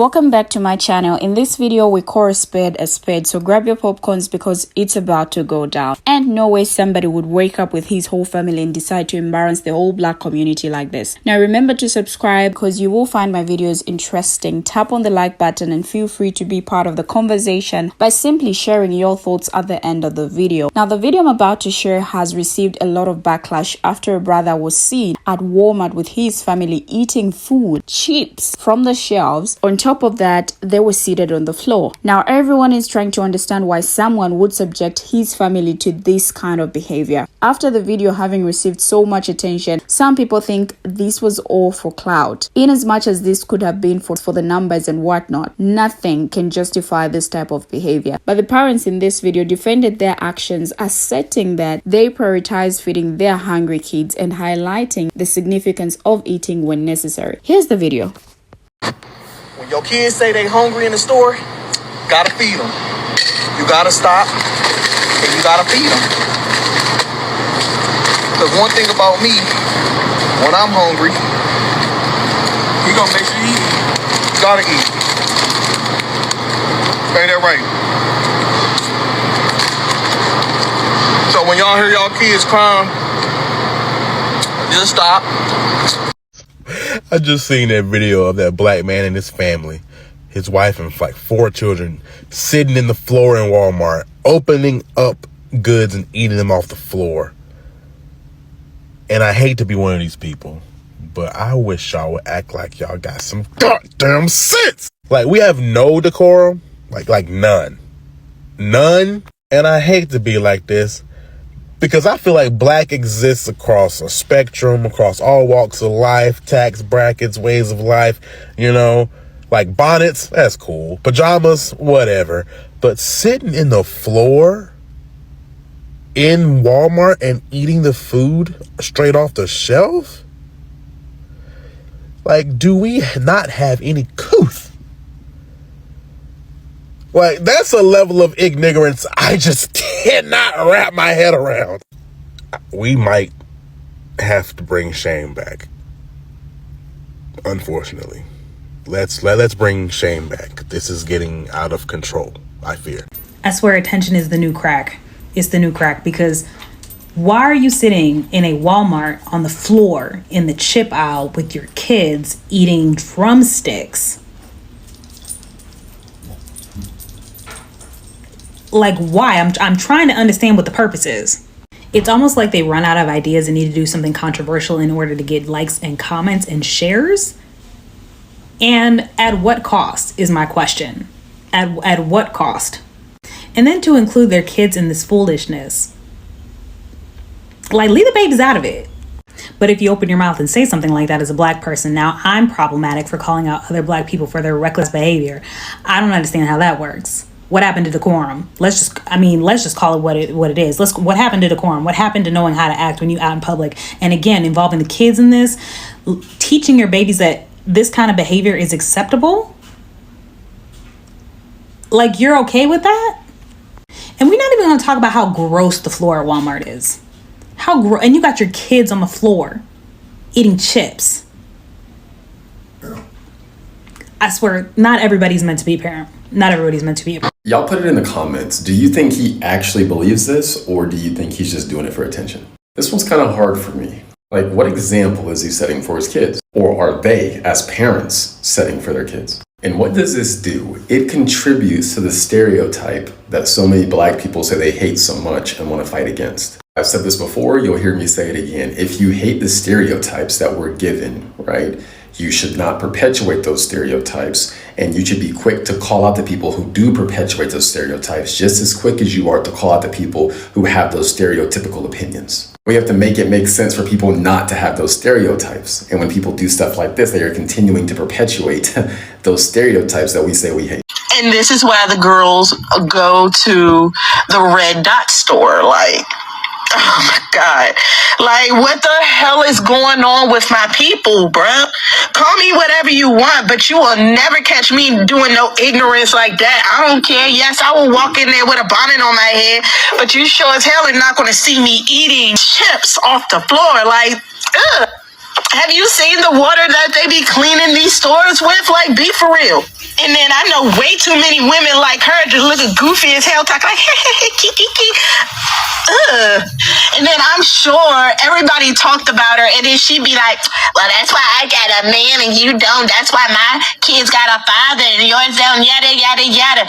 Welcome back to my channel. In this video, we call a spade, so grab your popcorns because it's about to go down. And no way somebody would wake up with his whole family and decide to embarrass the whole black community like this. Now remember to subscribe because you will find my videos interesting. Tap on the like button and feel free to be part of the conversation by simply sharing your thoughts at the end of the video. Now the video I'm about to share has received a lot of backlash after a brother was seen at Walmart with his family eating food, chips from the shelves. On top of that, they were seated on the floor. Now everyone is trying to understand why someone would subject his family to this kind of behavior. After the video having received so much attention, some people think this was all for clout. In as much as this could have been for the numbers and whatnot, nothing can justify this type of behavior. But the parents in this video defended their actions, asserting that they prioritize feeding their hungry kids and highlighting the significance of eating when necessary. Here's the video. When your kids say they hungry in the store, gotta feed them. You gotta stop and you gotta feed them. Because one thing about me, when I'm hungry, he gonna make sure you eat. You gotta eat. Ain't that right? So when y'all hear y'all kids crying, just stop. I just seen that video of that black man and his family, his wife and like 4 children, sitting in the floor in Walmart, opening up goods and eating them off the floor. And I hate to be one of these people, but I wish y'all would act like y'all got some goddamn sense. Like we have no decorum, like none. None. And I hate to be like this, because I feel like black exists across a spectrum, across all walks of life, tax brackets, ways of life, you know, like bonnets, that's cool. Pajamas, whatever. But sitting in the floor in Walmart and eating the food straight off the shelf? Like, do we not have any couth? Like, that's a level of ignorance I just cannot wrap my head around. We might have to bring shame back. Unfortunately. Let's bring shame back. This is getting out of control, I fear. I swear attention is the new crack. It's the new crack, because why are you sitting in a Walmart on the floor in the chip aisle with your kids eating drumsticks? Like, why? I'm trying to understand what the purpose is. It's almost like they run out of ideas and need to do something controversial in order to get likes and comments and shares. And at what cost is my question. At what cost? And then to include their kids in this foolishness. Like, leave the babies out of it. But if you open your mouth and say something like that as a black person, now I'm problematic for calling out other black people for their reckless behavior. I don't understand how that works. What happened to decorum? Let's just call it what it is. What happened to decorum? What happened to knowing how to act when you out in public? And again, involving the kids in this, teaching your babies that this kind of behavior is acceptable. Like, you're okay with that? And we're not even going to talk about how gross the floor at Walmart is. And you got your kids on the floor eating chips. I swear, not everybody's meant to be a parent. Not everybody's meant to be a parent. Y'all put it in the comments. Do you think he actually believes this, or do you think he's just doing it for attention? This one's kind of hard for me. Like, what example is he setting for his kids? Or are they, as parents, setting for their kids? And what does this do? It contributes to the stereotype that so many black people say they hate so much and want to fight against. I've said this before, you'll hear me say it again. If you hate the stereotypes that we're given, right, you should not perpetuate those stereotypes, and you should be quick to call out the people who do perpetuate those stereotypes, just as quick as you are to call out the people who have those stereotypical opinions. We have to make it make sense for people not to have those stereotypes. And when people do stuff like this, they are continuing to perpetuate those stereotypes that we say we hate. And this is why the girls go to the red dot store, like, oh my God. Like, what the hell is going on with my people, bruh? Call me whatever you want, but you will never catch me doing no ignorance like that. I don't care. Yes, I will walk in there with a bonnet on my head, but you sure as hell are not going to see me eating chips off the floor. Like, ugh. Have you seen the water that they be cleaning these stores with? Like, be for real. And then I know way too many women like her just looking goofy as hell, talk like, kiki. And then I'm sure everybody talked about her, and then she'd be like, well, that's why I got a man and you don't. That's why my kids got a father and yours don't, yada, yada, yada.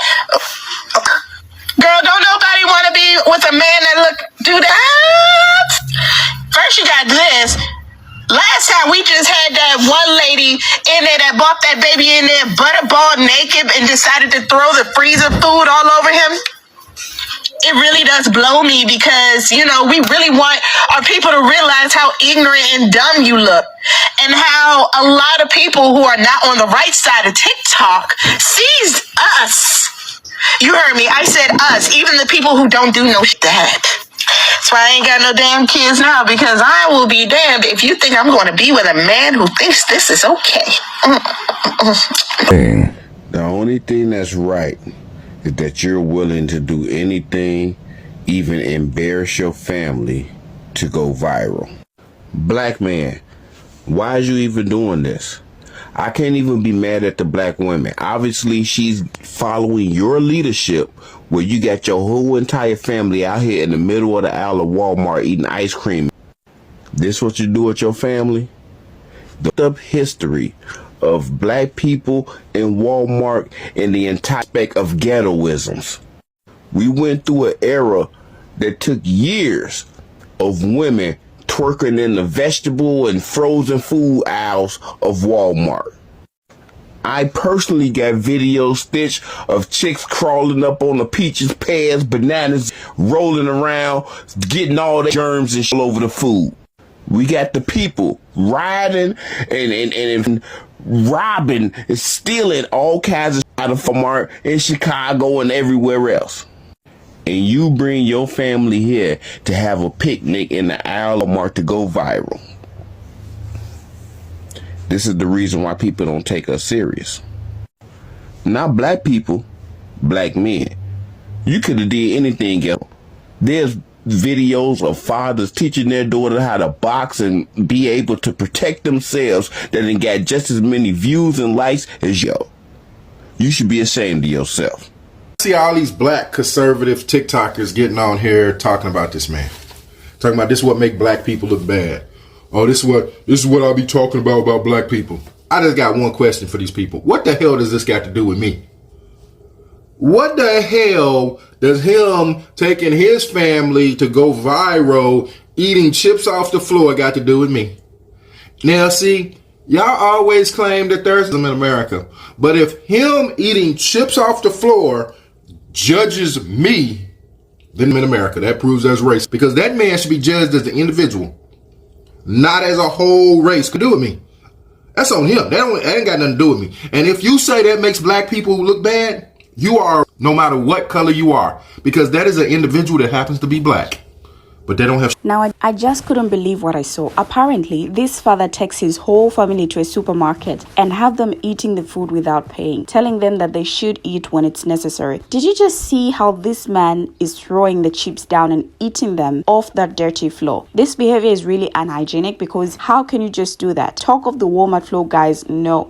Girl, don't nobody want to be with a man that do that. First you got this. Last time we just had that one lady in there that bought that baby in there butterball naked and decided to throw the freezer food all over him. It really does blow me because, you know, we really want our people to realize how ignorant and dumb you look and how a lot of people who are not on the right side of TikTok sees us. You heard me. I said us, even the people who don't do no that. That's why I ain't got no damn kids now, because I will be damned if you think I'm going to be with a man who thinks this is okay. The only thing that's right is that you're willing to do anything, even embarrass your family, to go viral. Black man, why is you even doing this? I can't even be mad at the black women. Obviously, she's following your leadership where you got your whole entire family out here in the middle of the aisle of Walmart eating ice cream. This what you do with your family? The history of black people in Walmart and the entire spec of ghettoisms. We went through an era that took years of women twerking in the vegetable and frozen food aisles of Walmart. I personally got videos stitched of chicks crawling up on the peaches, pears, bananas, rolling around, getting all the germs and shit all over the food. We got the people riding and robbing and stealing all kinds of out of Walmart in Chicago and everywhere else. And you bring your family here to have a picnic in the aisle of Walmart to go viral. This is the reason why people don't take us serious. Not black people, black men. You could have did anything else. There's videos of fathers teaching their daughter how to box and be able to protect themselves that done got just as many views and likes as yo. You should be ashamed of yourself. See all these black conservative TikTokers getting on here talking about this man. Talking about this is what make black people look bad. Oh, this is what I'll be talking about black people. I just got one question for these people. What the hell does this got to do with me? What the hell does him taking his family to go viral eating chips off the floor got to do with me? Now, see, y'all always claim that there's them in America. But if him eating chips off the floor judges me, then I'm in America. That proves there's race. Because that man should be judged as the individual, not as a whole race. Could do with me. That's on him. That ain't got nothing to do with me. And if you say that makes black people look bad, you are, no matter what color you are, because that is an individual that happens to be black. But they don't have... Now, I just couldn't believe what I saw. Apparently, this father takes his whole family to a supermarket and have them eating the food without paying, telling them that they should eat when it's necessary. Did you just see how this man is throwing the chips down and eating them off that dirty floor? This behavior is really unhygienic, because how can you just do that? Talk of the Walmart floor, guys. No.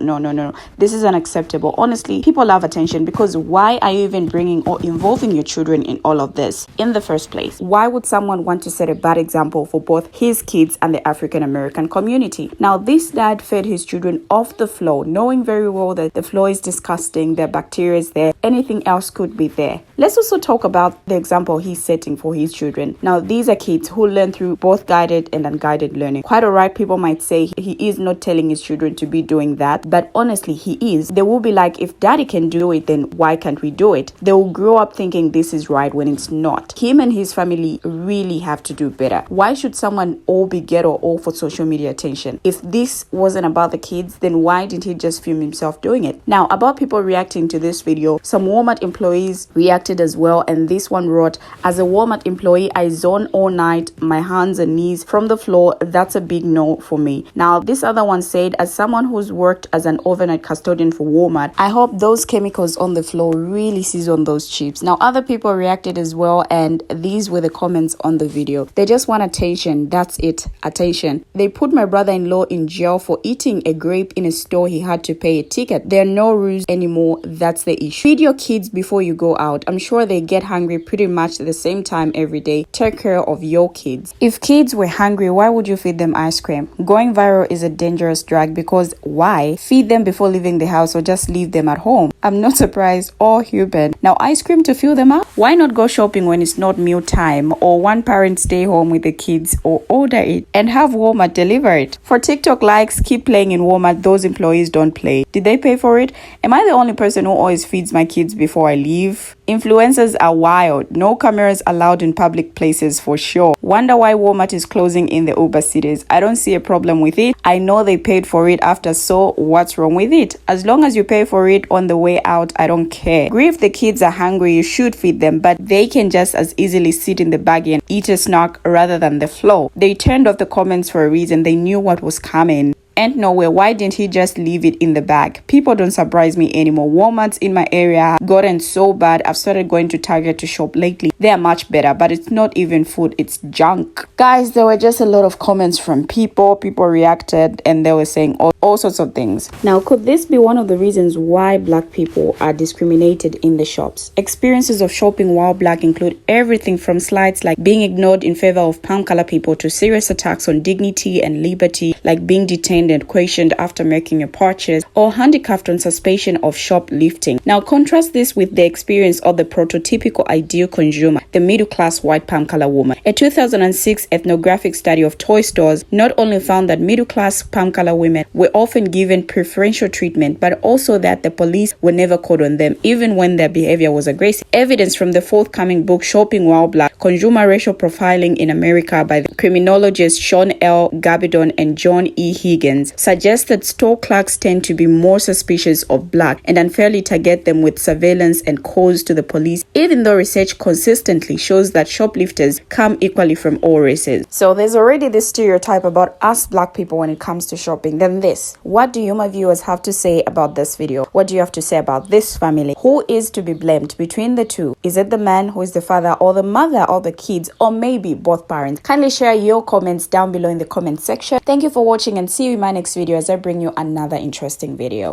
This is unacceptable. Honestly, people love attention, because why are you even bringing or involving your children in all of this in the first place? Why would someone want to set a bad example for both his kids and the African American community? Now, this dad fed his children off the floor, knowing very well that the floor is disgusting, there are bacteria there, anything else could be there. Let's also talk about the example he's setting for his children. Now, these are kids who learn through both guided and unguided learning. Quite alright, people might say he is not telling his children to be doing that, but honestly, he is. They will be like, if daddy can do it, then why can't we do it? They will grow up thinking this is right when it's not. Him and his family really have to do better. Why should someone all be ghetto all for social media attention? If this wasn't about the kids, then why didn't he just film himself doing it? Now, about people reacting to this video, some Some Walmart employees reacted as well, and this one wrote, as a Walmart employee, I zone all night, my hands and knees from the floor. That's a big no for me. Now, this other one said, as someone who's worked as an overnight custodian for Walmart, I hope those chemicals on the floor really season those chips. Now, other people reacted as well, and these were the comments on the video. They just want attention. That's it. Attention. They put my brother-in-law in jail for eating a grape in a store. He had to pay a ticket. There are no rules anymore. That's the issue. Feed your kids before you go out. I'm sure they get hungry pretty much at the same time every day. Take care of your kids. If kids were hungry, why would you feed them ice cream? Going viral is a dangerous drug, because why? Feed them before leaving the house or just leave them at home. I'm not surprised or human. Now, ice cream to fill them up? Why not go shopping when it's not meal time, or one parent stay home with the kids, or order it and have Walmart deliver it? For TikTok likes, keep playing in Walmart. Those employees don't play. Did they pay for it? Am I the only person who always feeds my kids before I leave? Influencers are wild. No cameras allowed in public places for sure. Wonder why Walmart is closing in the Uber cities. I don't see a problem with it. I know they paid for it after, so what's wrong with it? As long as you pay for it on the way out, I don't care. Agree, if the kids are hungry, you should feed them, but they can just as easily sit in the baggie and eat a snack rather than the floor. They turned off the comments for a reason. They knew what was coming. And nowhere, why didn't he just leave it in the bag? People don't surprise me anymore. Walmarts in my area have gotten so bad. I've started going to Target to shop lately. They are much better, but it's not even food, it's junk. Guys, there were just a lot of comments from people. People reacted and they were saying all sorts of things. Now, could this be one of the reasons why black people are discriminated in the shops? Experiences of shopping while black include everything from slights like being ignored in favor of palm color people to serious attacks on dignity and liberty, like being detained and questioned after making a purchase, or handicapped on suspicion of shoplifting. Now, contrast this with the experience of the prototypical ideal consumer, the middle-class white palm color woman. A 2006 ethnographic study of toy stores not only found that middle-class palm color women were often given preferential treatment, but also that the police were never called on them, even when their behavior was aggressive. Evidence from the forthcoming book, Shopping While Black, Consumer Racial Profiling in America by the criminologists Sean L. Gabidon and John E. Higgins, suggests that store clerks tend to be more suspicious of black and unfairly target them with surveillance and calls to the police, even though research consistently shows that shoplifters come equally from all races. So there's already this stereotype about us black people when it comes to shopping. Then this, what do you, my viewers, have to say about this video? What do you have to say about this family? Who is to be blamed between the two? Is it the man who is the father, or the mother, or the kids, or maybe both parents? Kindly share your comments down below in the comment section. Thank you for watching, and see you in my next video as I bring you another interesting video.